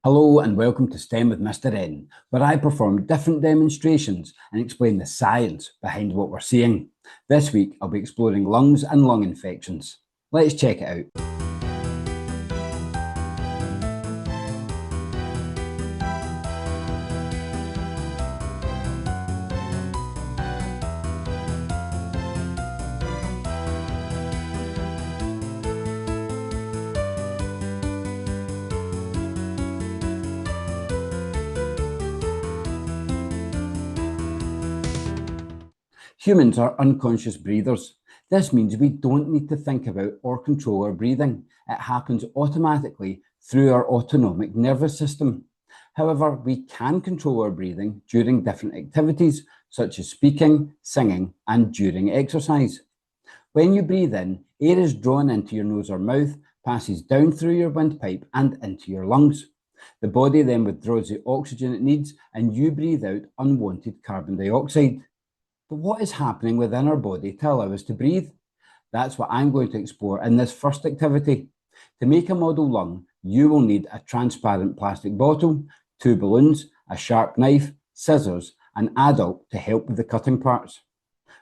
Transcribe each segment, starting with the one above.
Hello and welcome to STEM with Mr. N, where I perform different demonstrations and explain the science behind what we're seeing. This week I'll be exploring lungs and lung infections. Let's check it out. Humans are unconscious breathers. This means we don't need to think about or control our breathing. It happens automatically through our autonomic nervous system. However, we can control our breathing during different activities such as speaking, singing, and during exercise. When you breathe in, air is drawn into your nose or mouth, passes down through your windpipe and into your lungs. The body then withdraws the oxygen it needs and you breathe out unwanted carbon dioxide. But what is happening within our body to allow us to breathe? That's what I'm going to explore in this first activity. To make a model lung, you will need a transparent plastic bottle, 2 balloons, a sharp knife, scissors, an adult to help with the cutting parts.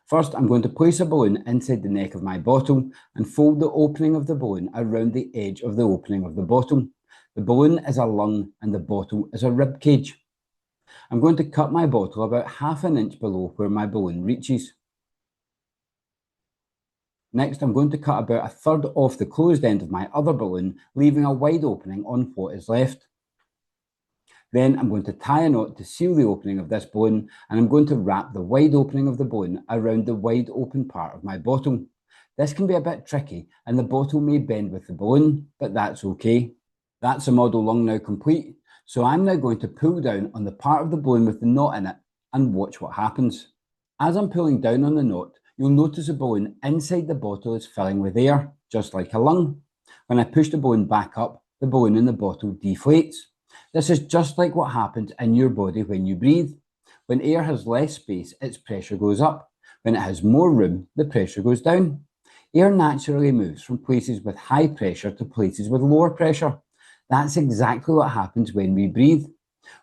First, I'm going to place a balloon inside the neck of my bottle and fold the opening of the balloon around the edge of the opening of the bottle. The balloon is a lung and the bottle is a rib cage. I'm going to cut my bottle about ½ an inch below where my balloon reaches. Next, I'm going to cut about 1/3 off the closed end of my other balloon, leaving a wide opening on what is left. Then I'm going to tie a knot to seal the opening of this balloon, and I'm going to wrap the wide opening of the balloon around the wide open part of my bottle. This can be a bit tricky and the bottle may bend with the balloon, but that's okay. That's the model lung now complete. So I'm now going to pull down on the part of the balloon with the knot in it and watch what happens. As I'm pulling down on the knot, you'll notice the balloon inside the bottle is filling with air, just like a lung. When I push the balloon back up, the balloon in the bottle deflates. This is just like what happens in your body when you breathe. When air has less space, its pressure goes up. When it has more room, the pressure goes down. Air naturally moves from places with high pressure to places with lower pressure. That's exactly what happens when we breathe.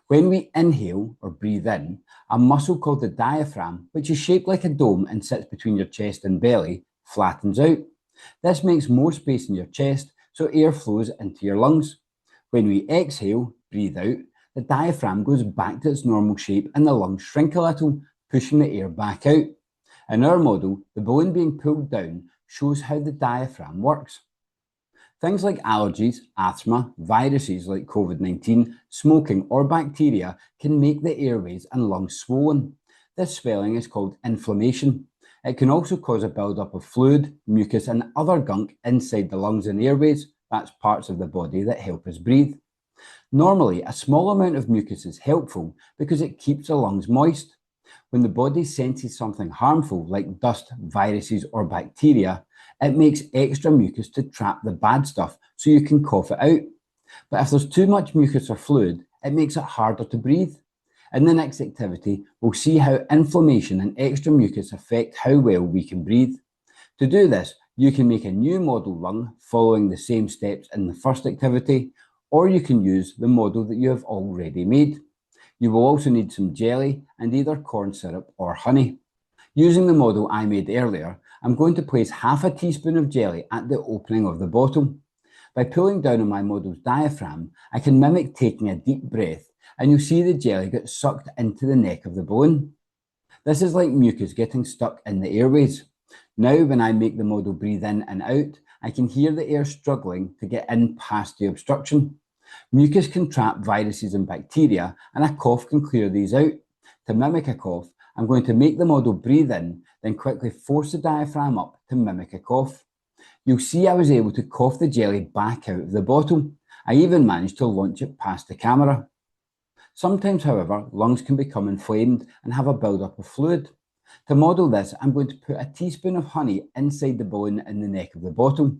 When we inhale or breathe in, a muscle called the diaphragm, which is shaped like a dome and sits between your chest and belly, flattens out. This makes more space in your chest, so air flows into your lungs. When we exhale, breathe out, the diaphragm goes back to its normal shape and the lungs shrink a little, pushing the air back out. In our model, the balloon being pulled down shows how the diaphragm works. Things like allergies, asthma, viruses like COVID-19, smoking or bacteria can make the airways and lungs swollen. This swelling is called inflammation. It can also cause a buildup of fluid, mucus and other gunk inside the lungs and airways. That's parts of the body that help us breathe. Normally, a small amount of mucus is helpful because it keeps the lungs moist. When the body senses something harmful like dust, viruses or bacteria, it makes extra mucus to trap the bad stuff so you can cough it out. But if there's too much mucus or fluid, it makes it harder to breathe. In the next activity, we'll see how inflammation and extra mucus affect how well we can breathe. To do this, you can make a new model lung following the same steps in the first activity, or you can use the model that you have already made. You will also need some jelly and either corn syrup or honey. Using the model I made earlier, I'm going to place ½ teaspoon of jelly at the opening of the bottle. By pulling down on my model's diaphragm, I can mimic taking a deep breath and you'll see the jelly get sucked into the neck of the balloon. This is like mucus getting stuck in the airways. Now when I make the model breathe in and out, I can hear the air struggling to get in past the obstruction. Mucus can trap viruses and bacteria and a cough can clear these out. To mimic a cough, I'm going to make the model breathe in, then quickly force the diaphragm up to mimic a cough. You'll see I was able to cough the jelly back out of the bottle. I even managed to launch it past the camera. Sometimes, however, lungs can become inflamed and have a buildup of fluid. To model this, I'm going to put a teaspoon of honey inside the balloon in the neck of the bottle.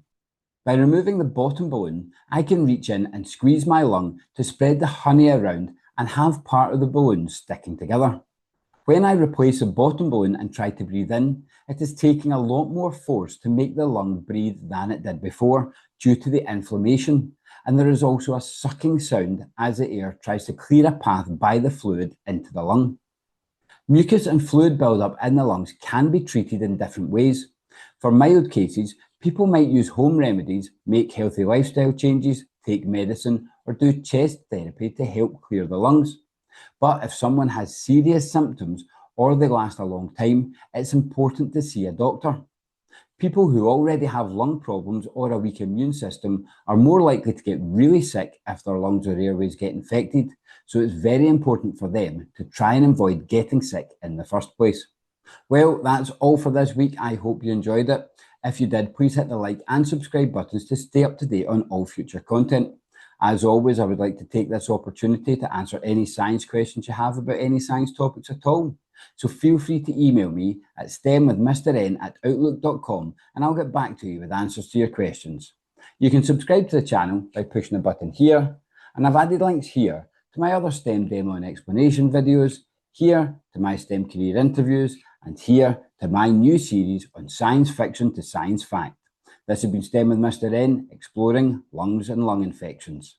By removing the bottom balloon, I can reach in and squeeze my lung to spread the honey around and have part of the balloon sticking together. When I replace the bottom balloon and try to breathe in, it is taking a lot more force to make the lung breathe than it did before due to the inflammation. and there is also a sucking sound as the air tries to clear a path by the fluid into the lung. Mucus and fluid buildup in the lungs can be treated in different ways. For mild cases, people might use home remedies, make healthy lifestyle changes, take medicine, or do chest therapy to help clear the lungs. But if someone has serious symptoms or they last a long time, it's important to see a doctor. People who already have lung problems or a weak immune system are more likely to get really sick if their lungs or airways get infected, so it's very important for them to try and avoid getting sick in the first place. Well, that's all for this week. I hope you enjoyed it. If you did, please hit the like and subscribe buttons to stay up to date on all future content. As always, I would like to take this opportunity to answer any science questions you have about any science topics at all. So feel free to email me at stemwithmrn@outlook.com and I'll get back to you with answers to your questions. You can subscribe to the channel by pushing the button here, and I've added links here to my other STEM demo and explanation videos, here to my STEM career interviews, and here to my new series on science fiction to science fact. This has been STEM with Mr. N, exploring lungs and lung infections.